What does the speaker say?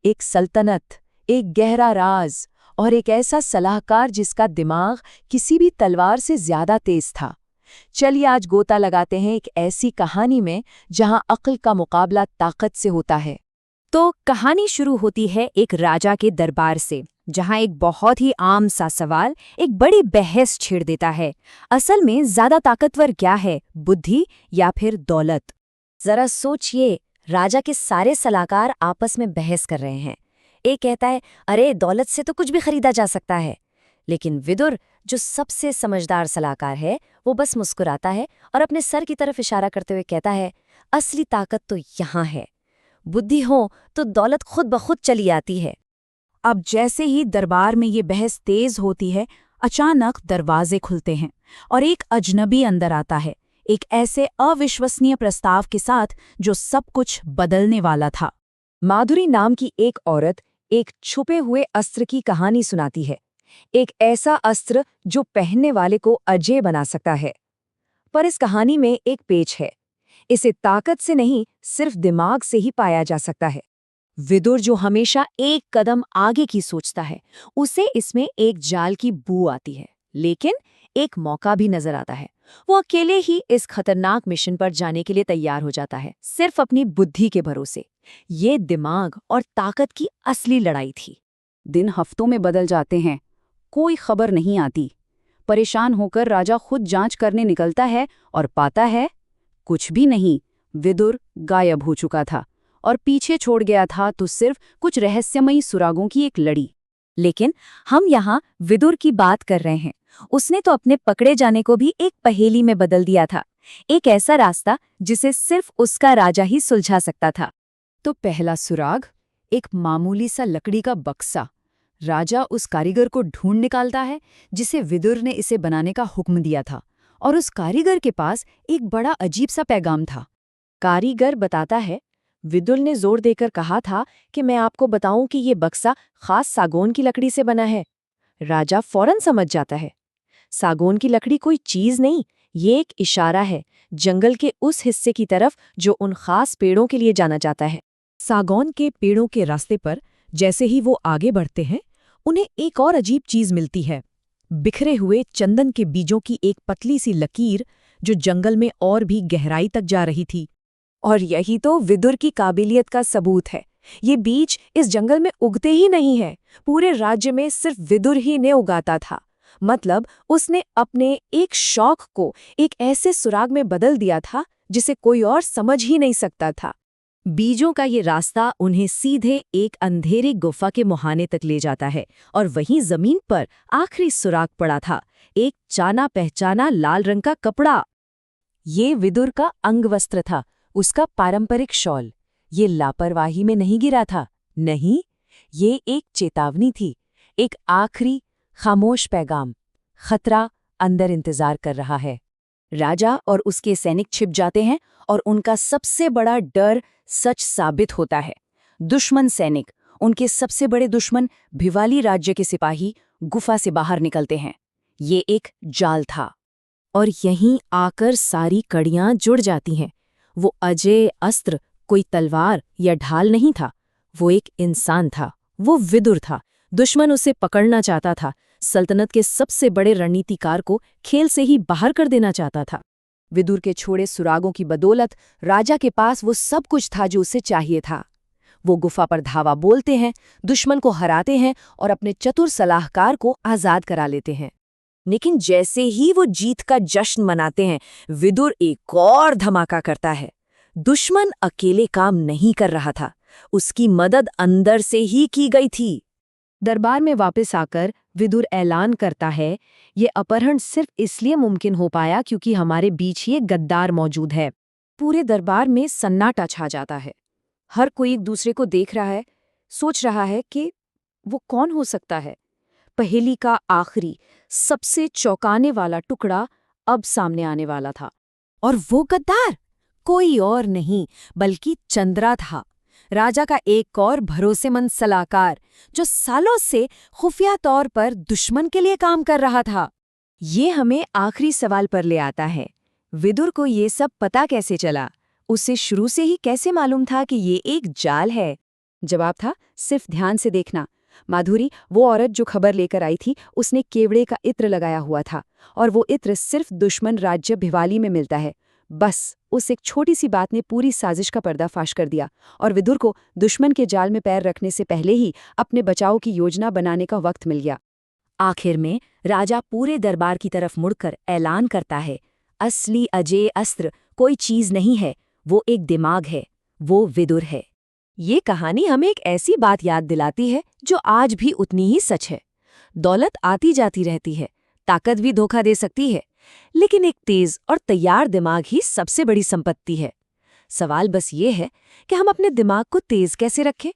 एक सल्तनत, एक गहरा राज और एक ऐसा सलाहकार जिसका दिमाग किसी भी तलवार से ज्यादा तेज था। चलिए आज गोता लगाते हैं एक ऐसी कहानी में जहां अक्ल का मुकाबला ताकत से होता है। तो कहानी शुरू होती है एक राजा के दरबार से, जहां एक बहुत ही आम सा सवाल एक बड़ी बहस छेड़ देता है। असल में ज्यादा ताकतवर क्या है, बुद्धि या फिर दौलत? जरा सोचिए, राजा के सारे सलाहकार आपस में बहस कर रहे हैं। एक कहता है, अरे दौलत से तो कुछ भी खरीदा जा सकता है। लेकिन विदुर, जो सबसे समझदार सलाहकार है, वो बस मुस्कुराता है और अपने सर की तरफ इशारा करते हुए कहता है, असली ताकत तो यहाँ है। बुद्धि हो तो दौलत खुद ब खुद चली आती है। अब जैसे ही दरबार में ये बहस तेज होती है, अचानक दरवाजे खुलते हैं और एक अजनबी अंदर आता है, एक ऐसे अविश्वसनीय प्रस्ताव के साथ जो सब कुछ बदलने वाला था। माधुरी नाम की एक औरत एक छुपे हुए अस्त्र की कहानी सुनाती है। एक ऐसा अस्त्र जो पहनने वाले को अजय बना सकता है। पर इस कहानी में एक पेच है। इसे ताकत से नहीं, सिर्फ दिमाग से ही पाया जा सकता है। विदुर, जो हमेशा एक कदम आगे की सोचता है, उसे इसमें एक जाल की बू आती है। लेकिन एक मौका भी नजर आता है। वो अकेले ही इस खतरनाक मिशन पर जाने के लिए तैयार हो जाता है, सिर्फ अपनी बुद्धि के भरोसे। ये दिमाग और ताकत की असली लड़ाई थी। दिन हफ्तों में बदल जाते हैं, कोई खबर नहीं आती। परेशान होकर राजा खुद जांच करने निकलता है और पाता है कुछ भी नहीं। विदुर गायब हो चुका था और पीछे छोड़ गया था तो सिर्फ कुछ रहस्यमयी सुरागों की एक लड़ी। लेकिन हम यहाँ विदुर की बात कर रहे हैं। उसने तो अपने पकड़े जाने को भी एक पहेली में बदल दिया था, एक ऐसा रास्ता जिसे सिर्फ उसका राजा ही सुलझा सकता था। तो पहला सुराग, एक मामूली सा लकड़ी का बक्सा। राजा उस कारीगर को ढूंढ निकालता है जिसे विदुर ने इसे बनाने का हुक्म दिया था, और उस कारीगर के पास एक बड़ा अजीब सा पैगाम था। कारीगर बताता है, विदुर ने जोर देकर कहा था कि मैं आपको बताऊं कि ये बक्सा खास सागौन की लकड़ी से बना है। राजा फौरन समझ जाता है, सागौन की लकड़ी कोई चीज नहीं, ये एक इशारा है जंगल के उस हिस्से की तरफ जो उन खास पेड़ों के लिए जाना जाता है। सागौन के पेड़ों के रास्ते पर जैसे ही वो आगे बढ़ते हैं, उन्हें एक और अजीब चीज मिलती है, बिखरे हुए चंदन के बीजों की एक पतली सी लकीर जो जंगल में और भी गहराई तक जा रही थी। और यही तो विदुर की काबिलियत का सबूत है। ये बीज इस जंगल में उगते ही नहीं है, पूरे राज्य में सिर्फ विदुर ही ने उगाता था। मतलब उसने अपने एक शौक को एक ऐसे सुराग में बदल दिया था जिसे कोई और समझ ही नहीं सकता था। बीजों का ये रास्ता उन्हें सीधे एक अंधेरी गुफा के मुहाने तक ले जाता है, और वहीं जमीन पर आखिरी सुराग पड़ा था, एक जाना पहचाना लाल रंग का कपड़ा। ये विदुर का अंगवस्त्र था, उसका पारंपरिक शॉल। ये लापरवाही में नहीं गिरा था, नहीं, ये एक चेतावनी थी, एक आखिरी खामोश पैगाम। खतरा अंदर इंतजार कर रहा है। राजा और उसके सैनिक छिप जाते हैं और उनका सबसे बड़ा डर सच साबित होता है। दुश्मन सैनिक, उनके सबसे बड़े दुश्मन भिवाली राज्य के सिपाही गुफा से बाहर निकलते हैं। ये एक जाल था, और यहीं आकर सारी कड़ियां जुड़ जाती हैं। वो अजय अस्त्र कोई तलवार या ढाल नहीं था, वो एक इंसान था, वो विदुर था। दुश्मन उसे पकड़ना चाहता था, सल्तनत के सबसे बड़े रणनीतिकार को खेल से ही बाहर कर देना चाहता था। विदुर के छोड़े सुरागों की बदौलत राजा के पास वो सब कुछ था जो उसे चाहिए था। वो गुफा पर धावा बोलते हैं, दुश्मन को हराते हैं और अपने चतुर सलाहकार को आजाद करा लेते हैं। लेकिन जैसे ही वो जीत का जश्न मनाते हैं, विदुर एक और धमाका करता है। दुश्मन अकेले काम नहीं कर रहा था, उसकी मदद अंदर से ही की गई थी। दरबार में वापस आकर विदुर ऐलान करता है, ये अपहरण सिर्फ इसलिए मुमकिन हो पाया क्योंकि हमारे बीच ये गद्दार मौजूद है। पूरे दरबार में सन्नाटा छा जाता है। हर कोई एक दूसरे को देख रहा है, सोच रहा है कि वो कौन हो सकता है। पहेली का आखिरी, सबसे चौंकाने वाला टुकड़ा अब सामने आने वाला था, और वो गद्दार कोई और नहीं बल्कि चंद्रा था, राजा का एक और भरोसेमंद सलाहकार जो सालों से खुफिया तौर पर दुश्मन के लिए काम कर रहा था। ये हमें आखिरी सवाल पर ले आता है, विदुर को ये सब पता कैसे चला? उसे शुरू से ही कैसे मालूम था कि ये एक जाल है? जवाब था, सिर्फ ध्यान से देखना। माधुरी, वो औरत जो खबर लेकर आई थी, उसने केवड़े का इत्र लगाया हुआ था, और वो इत्र सिर्फ दुश्मन राज्य भिवाली में मिलता है। बस उस एक छोटी सी बात ने पूरी साजिश का पर्दाफाश कर दिया, और विदुर को दुश्मन के जाल में पैर रखने से पहले ही अपने बचाव की योजना बनाने का वक्त मिल गया। आखिर में राजा पूरे दरबार की तरफ मुड़कर ऐलान करता है, असली अजेय अस्त्र कोई चीज नहीं है, वो एक दिमाग है, वो विदुर है। ये कहानी हमें एक ऐसी बात याद दिलाती है जो आज भी उतनी ही सच है। दौलत आती जाती रहती है, ताकत भी धोखा दे सकती है, लेकिन एक तेज और तैयार दिमाग ही सबसे बड़ी संपत्ति है। सवाल बस ये है कि हम अपने दिमाग को तेज कैसे रखें।